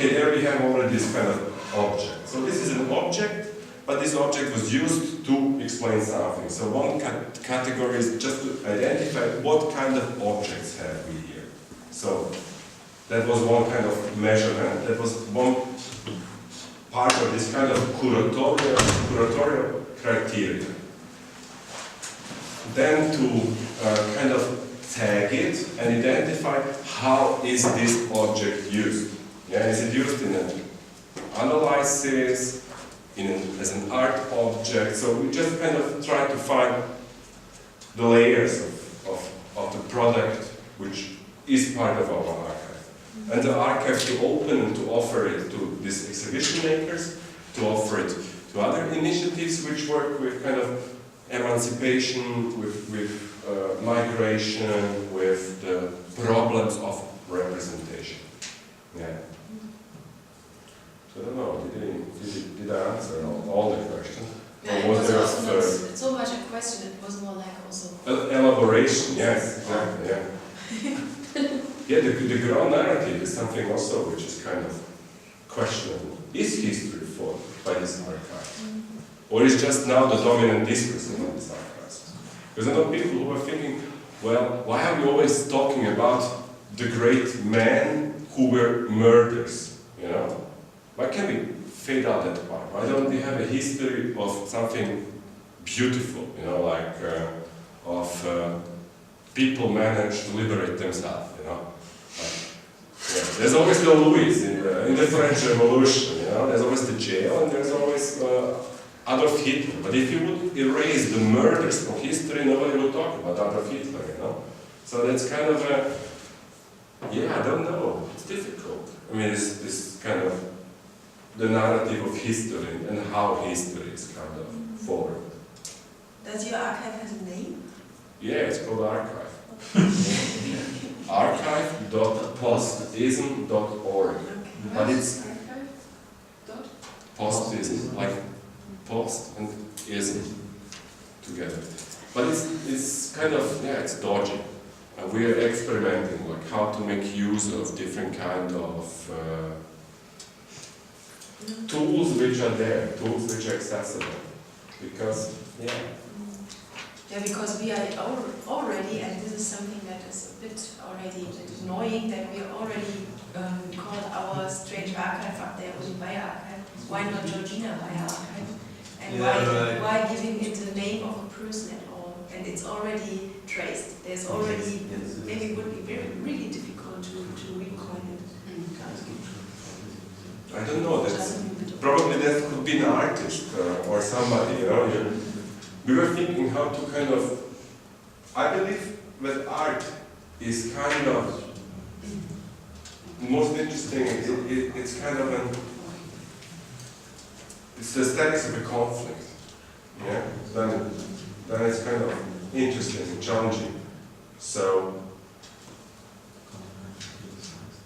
okay, there we have already this kind of object. So this is an object, but this object was used to explain something. So one category is just to identify what kind of objects have we here. So that was one kind of measurement. That was one part of this kind of curatorial criteria. Then to kind of tag it and identify how is this object used. Yeah, is it used in an analysis, as an art object? So we just kind of try to find the layers of the product which is part of our archive. And the archive to open and to offer it to these exhibition makers, to offer it to other initiatives which work with kind of emancipation, with migration, with the problems of representation. Yeah. So I don't know, did I answer all the questions? Yeah, or was there also not so much a question, it was more like also... Elaboration, yes, exactly, yeah. Yeah, the ground narrative is something also which is kind of questionable. Is history formed by this archive? Or is just now the dominant discourse in these archives? Because I know people who are thinking, well, why are we always talking about the great men who were murderers, you know? Why can't we fade out that part? Why don't we have a history of something beautiful, you know, like people managed to liberate themselves, you know? Yeah. There's always the Louis in the French Revolution, you know? There's always the jail and there's always Adolf Hitler. But if you would erase the murders from history, nobody would talk about Adolf Hitler, you know? So that's kind of a, yeah, I don't know. It's difficult. I mean, it's this kind of the narrative of history and how history is kind of formed. Does your archive have a name? Yeah, it's called Archive. Archive.postism.org. Okay. But it's Dot? postism, like post and ism together. But it's kind of, yeah, it's dodgy. We are experimenting, like how to make use of different kind of tools which are there, tools which are accessible. Because, yeah. Yeah, because we are already, and this is something that is a bit already annoying, that we already call our strange archive up there Uli Bayer archive. Why not Georgina Bayer archive? And why giving it the name of a person at all? And it's already traced. There's already, maybe it would be really difficult to recoin it. I don't know, probably that could be an artist or somebody, you know. We were thinking how to kind of, I believe that art is kind of, most interesting, it's kind of it's the aesthetics of a conflict, yeah? Then it's kind of interesting and challenging. So,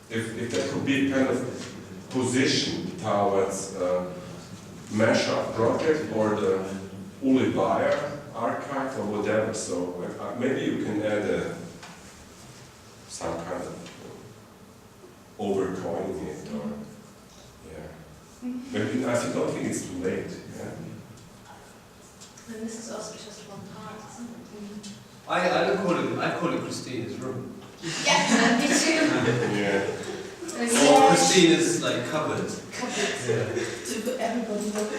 if there could be kind of position towards Mashup project or the Uli Bayer archive or whatever, so maybe you can add some kind of overcoining it or, yeah. Maybe, I don't think it's too late, yeah. And this is also just one part, isn't it? I call it Christina's room. Yeah, me too. Yeah. Or Christina's like cupboard. Cupboard. Yeah. To everybody look.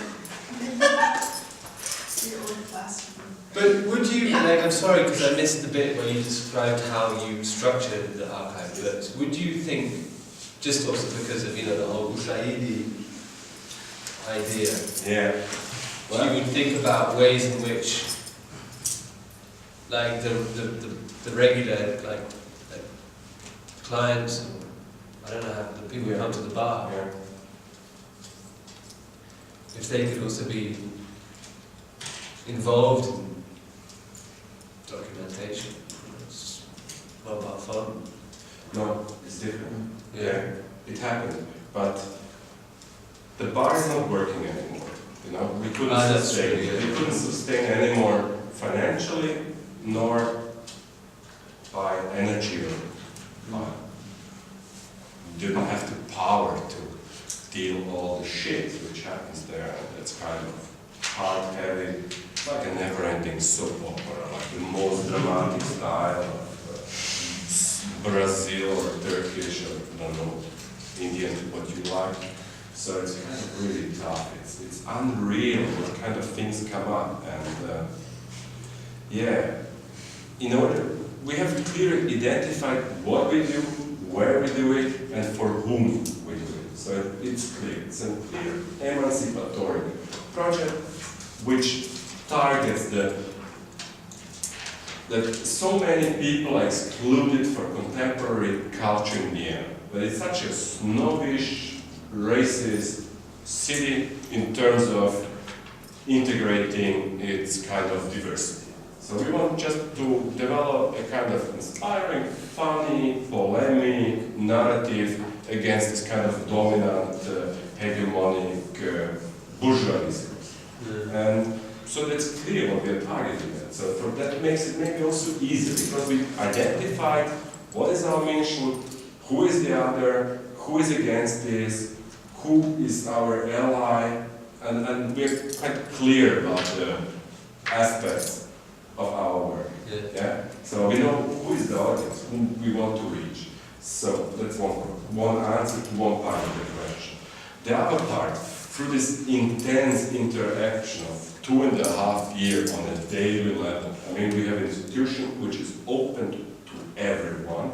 Your own classroom. But would you, like, I'm sorry because I missed the bit where you described how you structured the archive, but would you think, just also because of, you know, the whole Ushahidi idea, Yeah. you would think about ways in which, like, the regular, like clients, and, I don't know, how the people who come to the bar, Yeah. if they could also be involved in documentation. It's not about fun. No, it's different. Yeah. It happened, but the bar is not working anymore. You know, we couldn't sustain. True, yeah. We couldn't sustain anymore financially, nor by energy. Or, didn't have the power to steal all the shit which happens there, and it's kind of hard, heavy, like a never-ending soap opera, like the most dramatic style of Brazil or Turkish or I don't know, Indian, what you like. So it's kind of really tough. It's unreal what kind of things come up, and yeah, in order we have to clearly identify what we do, where we do it, and for whom we do it. So it's clear. It's a clear emancipatory project which targets that so many people are excluded from contemporary culture in Vienna. But it's such a snobbish, racist city in terms of integrating its kind of diversity. So we want just to develop a kind of inspiring, funny, polemic narrative against this kind of dominant, hegemonic bourgeois discourse. And so that's clear what we are targeting at. So for that makes it maybe also easier because we identified what is our mission, who is the other, who is against this, who is our ally, and we're quite clear about the aspects of our work. Yeah? So we know who is the audience, whom we want to reach. So that's one answer to one part of the question. The other part, through this intense interaction of 2.5 years on a daily level, I mean, we have an institution which is open to everyone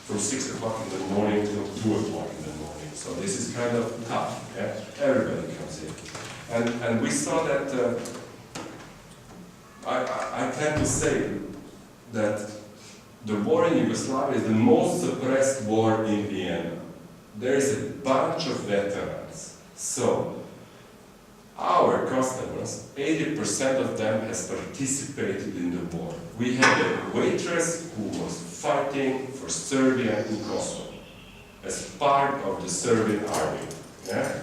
from 6 o'clock in the morning till 2 o'clock in the morning. So this is kind of tough. Yeah? Everybody comes in. And we saw that, I tend to say that the war in Yugoslavia is the most suppressed war in Vienna. There is a bunch of veterans. So our customers, 80% of them has participated in the war. We had a waitress who was fighting for Serbia in Kosovo as part of the Serbian army. Yeah?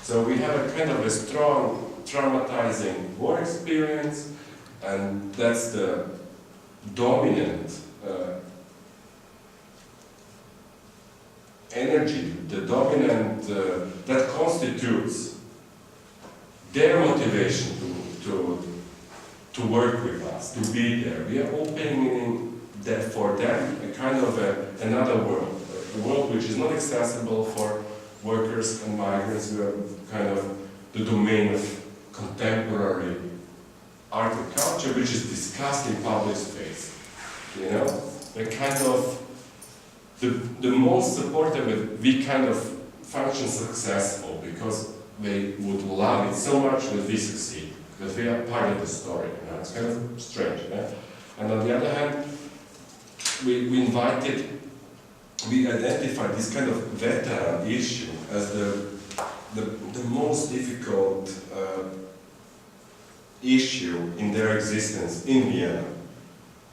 So we have a kind of a strong, traumatizing war experience, and that's the dominant energy, the dominant, that constitutes their motivation to work with us, to be there. We are opening that for them a kind of another world, a world which is not accessible for workers and migrants. We are kind of the domain of contemporary art and culture, which is discussed in public space. You know, the kind of the most supportive, we kind of function successful because they would love it so much that we succeed, because we are part of the story. You know? It's kind of strange. Yeah? And on the other hand, we identified this kind of veteran issue as the most difficult issue in their existence in Vienna,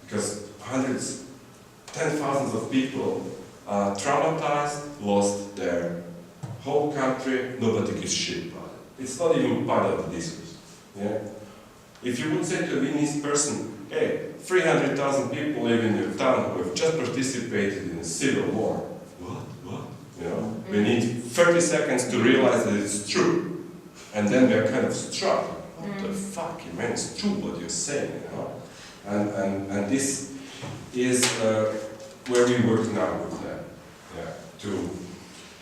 because hundreds, 10,000s of people are traumatized, lost their whole country, nobody gives shit about it. It's not even part of the discourse. Yeah? If you would say to a Viennese person, hey, 300,000 people live in your town who have just participated in a civil war. What? You know, we need 30 seconds to realize that it's true. And then they're kind of struck. What the fuck, man, it's true what you're saying, you know? And this is where we work now with them. Yeah, to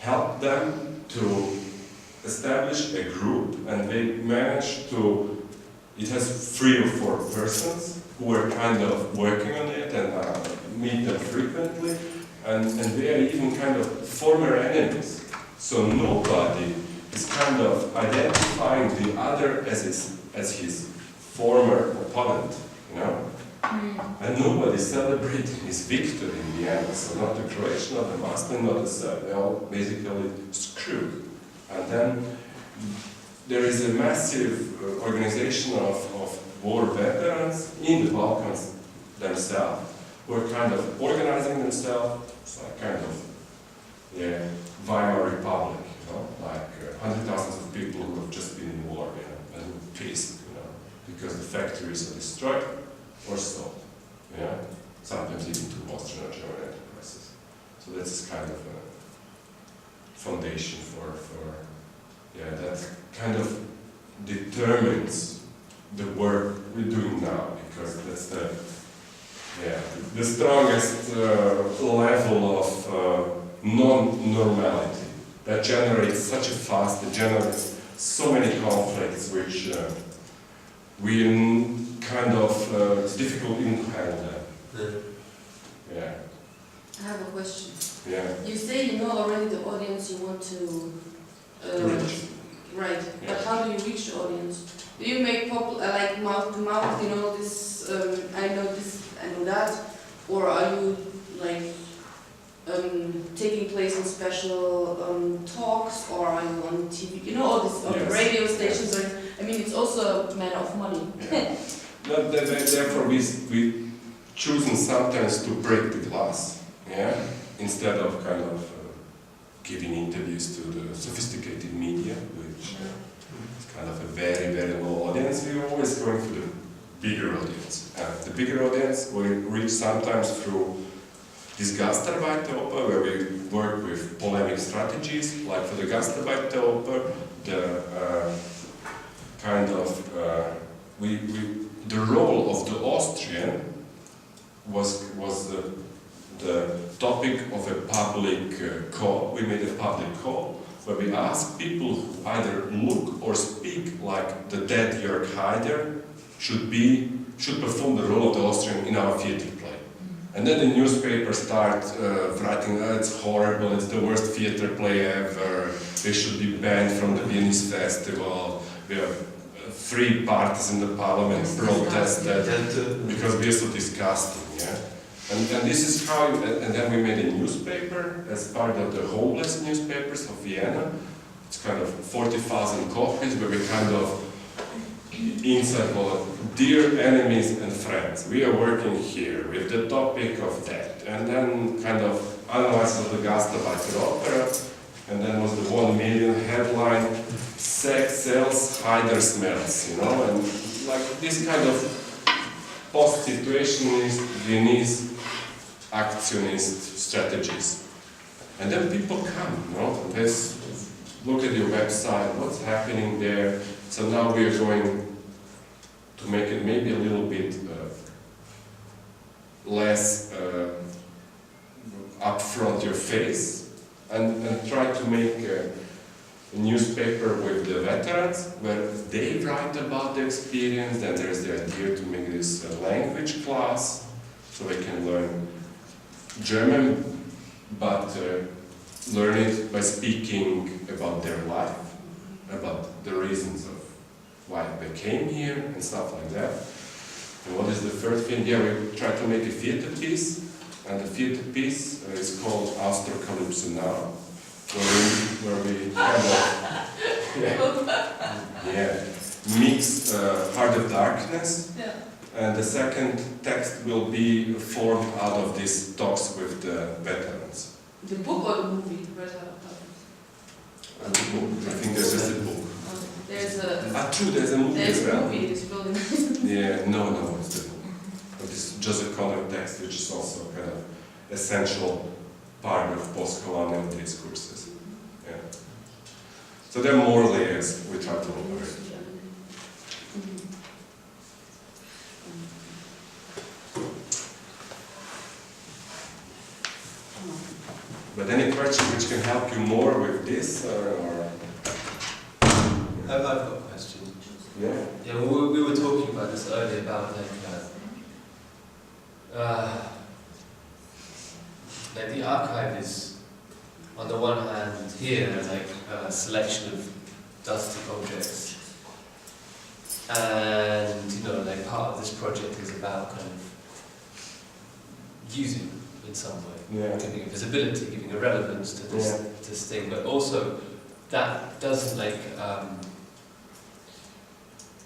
help them to establish a group, and they manage to, it has 3 or 4 persons who are kind of working on it and meet them frequently, and they are even kind of former enemies. So nobody is kind of identifying the other as his former opponent, you know? And nobody is celebrating his victory in the end. So not the Croatian, not the Muslim, not the Serb. They're all basically screwed. And then there is a massive organization of war veterans in the Balkans themselves, who are kind of organizing themselves. It's like kind of Weimar Republic, you know, like hundreds of thousands of people who have just been in war, you know, and pissed, you know, because the factories are destroyed or sold, yeah, sometimes even to Austrian or German enterprises. So that's kind of a foundation for kind of determines the work we're doing now, because that's the strongest level of non-normality that generates such a fast, it generates so many conflicts which we kind of, it's difficult even to handle that. Yeah. I have a question. Yeah. You say you know already the audience you want to Reach. right, Yeah. but how do you reach the audience? Do you make like mouth to mouth, you know, this, I know this, I know that, or are you like taking place in special talks, or are you on TV, you know, all this, on Yes. radio stations, or, I mean, it's also a matter of money. Yeah. No, therefore, we choosing sometimes to break the glass, yeah, instead of kind of giving interviews to the sophisticated media, which is kind of a very, very low audience. We're always going for the bigger audience. The bigger audience we reach sometimes through this Gastarbeiteroper, where we work with polemic strategies, like for the Gastarbeiteroper, the kind of the role of the Austrian was the topic of a public call. We made a public call where we asked people who either look or speak like the dead Jörg Haider should perform the role of the Austrian in our theatre play. And then the newspapers start writing, oh, it's horrible, it's the worst theatre play ever, they should be banned from the Viennese Festival, we have 3 parties in the parliament protested because we are so disgusting, yeah? And this is how, and then we made a newspaper as part of the homeless newspapers of Vienna. It's kind of 40,000 copies where we kind of inside, well, dear enemies and friends, we are working here with the topic of that, and then kind of analysis of the Gastarbeiteroper, and then was the 1 million headline, sex sells, Haider smells, you know, and like this kind of post-situationist, Viennese, actionist strategies. And then people come, you know, let's look at your website, what's happening there. So now we are going to make it maybe a little bit less upfront your face, and try to make a newspaper with the veterans where they write about the experience. Then there's the idea to make this language class so they can learn German, but learn it by speaking about their life, about the reasons of why they came here and stuff like that. And what is the third thing? Yeah, we try to make a theater piece, and the theater piece is called Austrocalypso Now, where we kind of mix Heart of Darkness. Yeah. And the second text will be formed out of these talks with the veterans. The book or the movie? And the book, I think there's just a book. There's a True, there's a movie as well. movie, this building. Yeah, no, it's the book. But this Joseph Conrad text, which is also kind of essential part of post-colonial discourses. Yeah. So there are more layers we try to look at. But any question which can help you more with this, or I've got a question. yeah, Yeah, well, we were talking about this earlier about like the archive is, on the one hand, here like a selection of dusty objects, and you know, like part of this project is about kind of using in some way, yeah, giving a visibility, giving a relevance to this thing, but also that doesn't like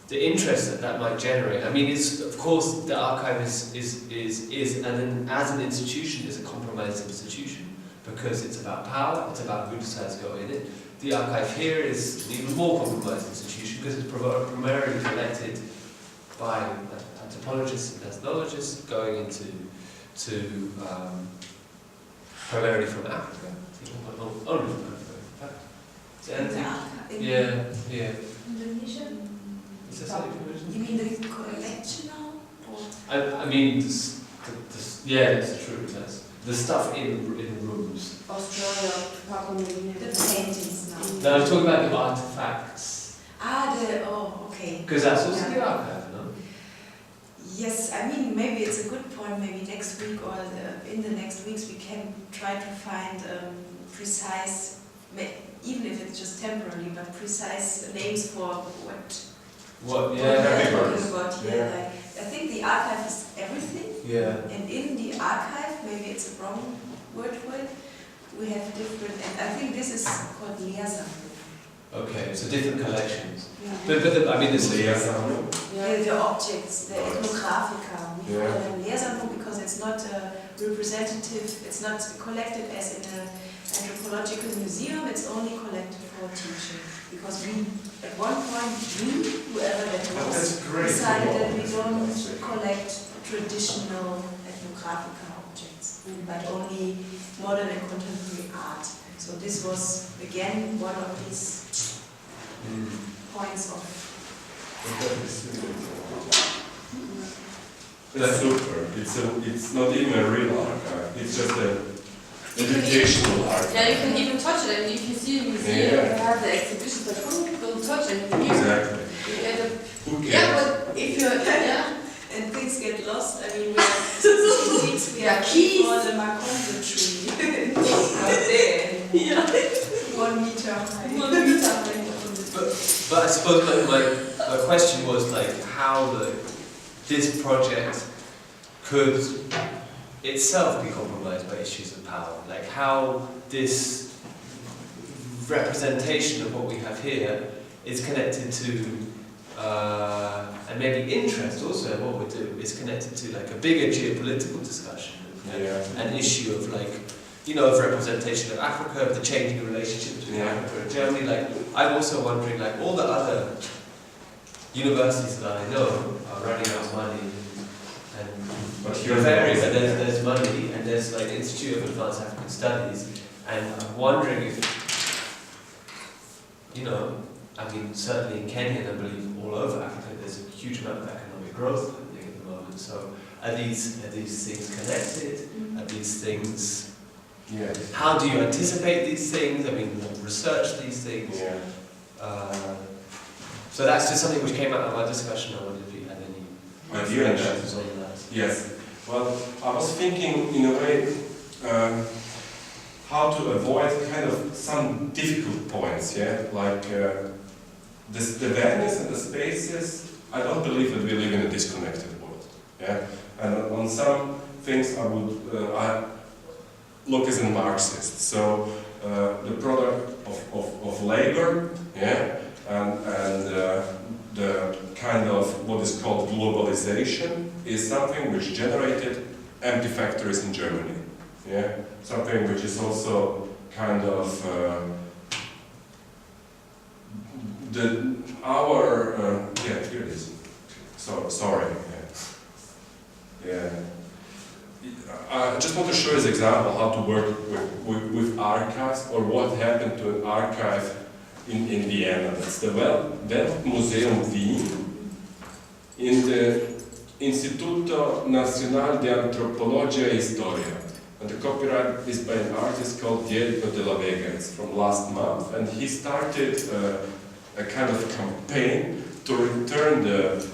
the interest that might generate. I mean, it's of course the archive is and then as an institution is a compromised institution because it's about power, it's about who decides to go in it. The archive here is an even more compromised institution because it's primarily collected by anthropologists and ethnologists going into primarily from Africa. Only from Africa. The Yeah, yeah. Indonesia? Is there something you You mean the collection now? Or? I mean, yeah, that's true. That's the stuff in rooms. Australia, Papua New Guinea. The paintings now. No, I'm talking about the artifacts. Okay. Because that's also Yeah. the archive, no? Yes, I mean, maybe it's a good point. Maybe next week or in the next weeks we can try to find precise, even if it's just temporary, but precise names for what What? we Yeah. are Happy talking birds. about here. Yeah. Like, I think the archive is everything, Yeah. and in the archive, maybe it's a wrong word for it, we have different, and I think this is called Lehrsammlung. Okay, so different collections. Yeah. But I mean, it's Lehrsammlung. The objects, the ethnographica, we call them Lehrsammlung because it's not representative, it's not collected as in an anthropological museum, it's only collected for teaching. Because we, at one point, whoever that But was, that's great. decided that we don't That's it. collect traditional ethnographica objects, but only modern and contemporary art. So this was, again, one of these points of That's super. It's not even a real archive. It's just a educational archive. Yeah, you can even touch it. I mean, if you see a museum, Yeah. you have the exhibitions, but who will touch it? Exactly. You get a, Who yeah, cares? but if you're, yeah, and things get lost. I mean, we have weeks we Yeah, are keys. for the Macondo tree out there, yeah. 1 meter high. But I suppose my question was like how this project could itself be compromised by issues of power. Like how this representation of what we have here is connected to, and maybe interest also in what we do, is connected to like a bigger geopolitical discussion. Yeah. An issue of like, you know, of representation of Africa, of the changing relationship between Yeah. Africa and Germany. Like, I'm also wondering, like, all the other universities that I know are running out of money, and But you're here's the very, answer. but there's money, and there's like the Institute of Advanced African Studies, and I'm wondering if, you know, I mean, certainly in Kenya, and I believe all over Africa, there's a huge amount of economic growth happening at the moment. So, are these things connected? Are these things? Yeah. How do you anticipate these things? I mean, research these things. Yeah. So that's just something which came out of our discussion. I wondered if you had any Idea on that? reflections on that. Yes. Well, I was thinking in a way how to avoid kind of some difficult points. Yeah, like the values and the spaces. I don't believe that we live in a disconnected world. Yeah, and on some things I would look as a Marxist. So the product of labor. Yeah. And the kind of what is called globalization is something which generated empty factories in Germany. Yeah, something which is also kind of yeah, here it is. So sorry. Yeah. I just want to show you this example how to work with archives or what happened to an archive in Vienna. That's the Weltmuseum Wien in the Instituto Nacional de Antropologia e Historia. And the copyright is by an artist called Diego de la Vega. It's from last month. And he started a kind of campaign to return the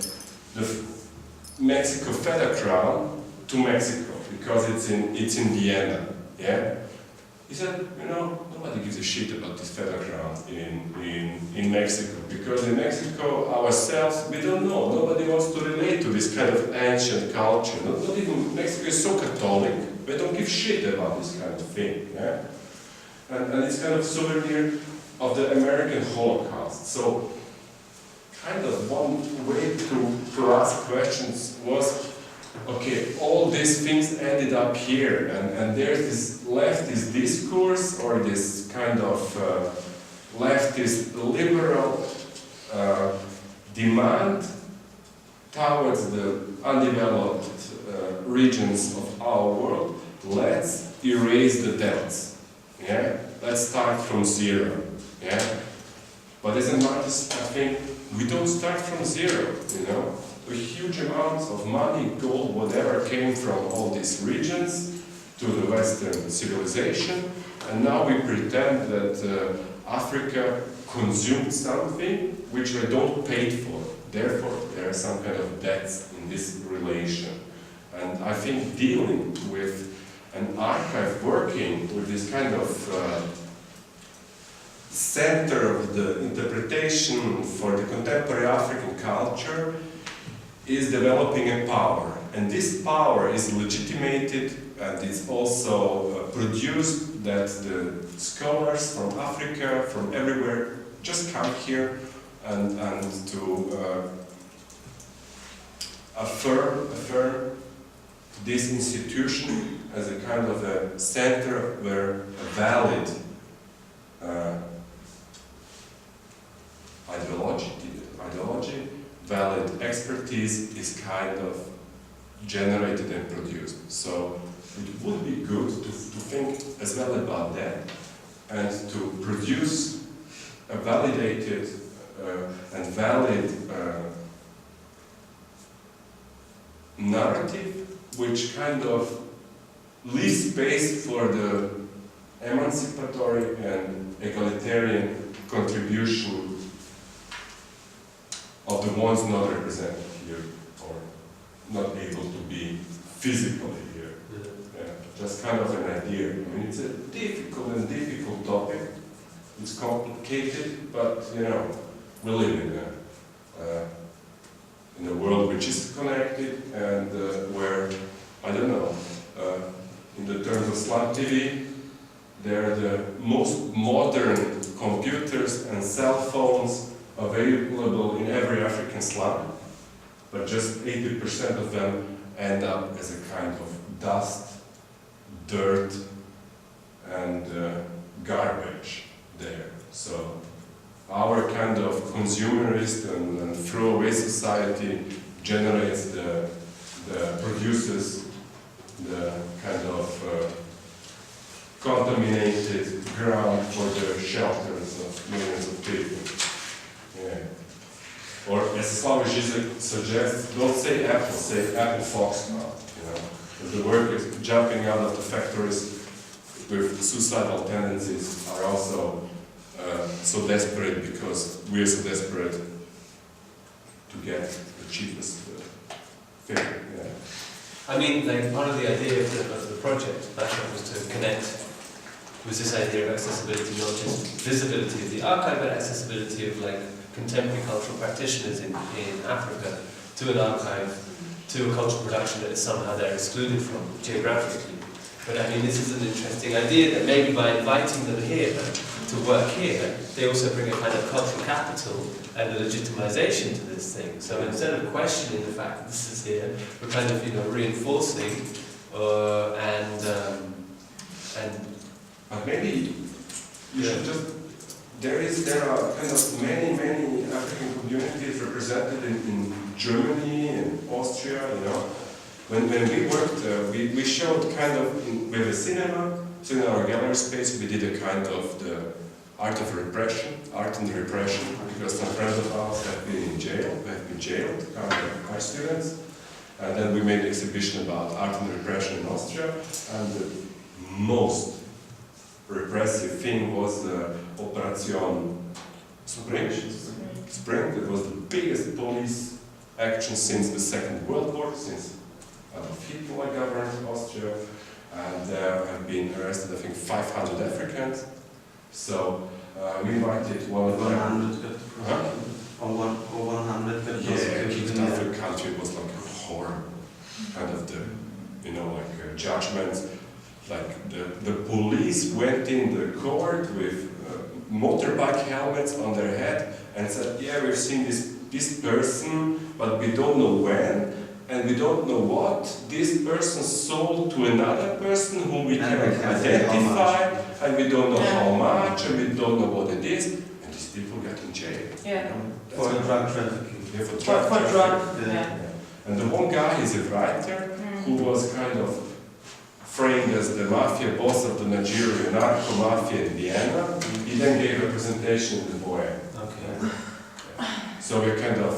Mexico feather crown to Mexico because it's in Vienna. Yeah? He said, you know, nobody gives a shit about this feather crown in Mexico, because in Mexico ourselves, we don't know, nobody wants to relate to this kind of ancient culture. Not even, Mexico is so Catholic, they don't give shit about this kind of thing. Yeah? And it's kind of souvenir of the American Holocaust. So, kind of one way to ask questions was, okay, all these things ended up here, and there's this leftist discourse, or this kind of leftist liberal demand towards the undeveloped regions of our world. Let's erase the debts. Yeah, let's start from zero. Yeah, but But as an artist, I think we don't start from zero, you know. A huge amount of money, gold, whatever came from all these regions to the Western civilization, and now we pretend that Africa consumed something which they don't pay for. Therefore, there are some kind of debts in this relation. And I think dealing with an archive working with this kind of center of the interpretation for the contemporary African culture is developing a power. And this power is legitimated and it's also produced that the scholars from Africa, from everywhere, just come here and to affirm this institution as a kind of a center where a valid ideology, valid expertise is kind of generated and produced. So it would be good to think as well about that and to produce a validated and valid narrative which kind of leaves space for the emancipatory and egalitarian contribution of the ones not represented here or not able to be physically here. Yeah, just kind of an idea. I mean, it's a difficult topic. It's complicated, but you know, we live in a world which is connected and where, I don't know, in the terms of Slum TV, they're the most modern computers and cell phones available in every African slum, but just 80% of them end up as a kind of dust, dirt, and garbage there. So our kind of consumerist and throwaway society generates produces the kind of contaminated ground for the shelters of millions of people. Yeah. Or as Slavoj Žižek suggests, don't say Apple, say Apple Foxtrot, you know. Because the workers jumping out of the factories with suicidal tendencies are also so desperate because we are so desperate to get the cheapest thing. Yeah. I mean, like, part of the idea of the project, was to connect with this idea of accessibility, not just visibility of the archive, but accessibility of, like, contemporary cultural practitioners in Africa to an archive, to a cultural production that is somehow they're excluded from geographically. But I mean, this is an interesting idea that maybe by inviting them here to work here, they also bring a kind of cultural capital and a legitimization to this thing. So instead of questioning the fact that this is here, we're kind of, you know, reinforcing But maybe you should just. There are kind of many African communities represented in Germany and Austria. You know, when we worked, we showed kind of with a cinema. So in our gallery space, we did a kind of the art and repression, because some friends of ours have been in jail, have been jailed, kind of art students. And then we made an exhibition about art and repression in Austria, and the most repressive thing was the Operation Spring. It was the biggest police action since the Second World War, since Adolf Hitler governed Austria, and there have been arrested, I think, 500 Africans. So we invited one of them. 100. Yeah, East African country was like a horror, kind of the, you know, like judgment. Like the police went in the court with motorbike helmets on their head and said, yeah, we've seen this person, but we don't know when, and we don't know what. This person sold to another person whom we can identify, and we don't know how much, and we don't know what it is, and these people get in jail. Yeah. For drug trafficking. Yeah, for drug trafficking. Yeah. And the one guy is a writer who was kind of framed as the mafia boss of the Nigerian narco mafia in Vienna. He then gave a presentation in the Bohème. Okay. So we're kind of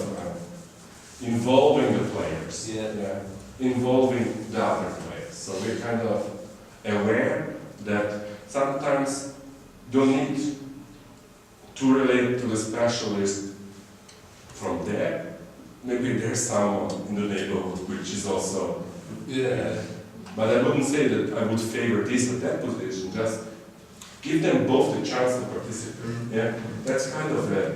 involving the players, Yeah. involving the other players. So we're kind of aware that sometimes don't need to relate to the specialist from there. Maybe there's someone in the neighborhood which is also, Yeah. but I wouldn't say that I would favor this or that position, just give them both the chance to participate. Yeah, that's kind of a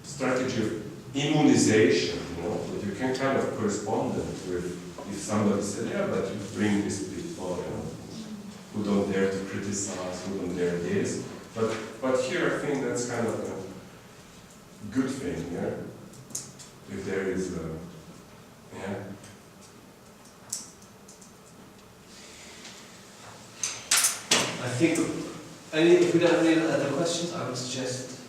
strategy of immunization, you know, that you can kind of correspond it with if somebody said, yeah, but you bring these people, you know, who don't dare to criticize, who don't dare this. But here I think that's kind of a good thing, yeah? If there is a, yeah. I think, if we don't have any other questions, I would suggest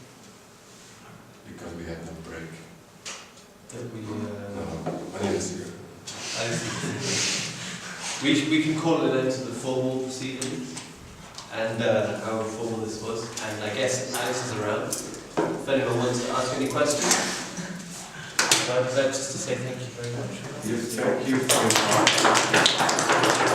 Because we have no break. that we, No, I need a cigarette. we can call it an end to the formal proceedings and how formal this was. And I guess Alex is around. If anyone wants to ask any questions, I'd like just to say thank you very much. Yes, thank you for your time.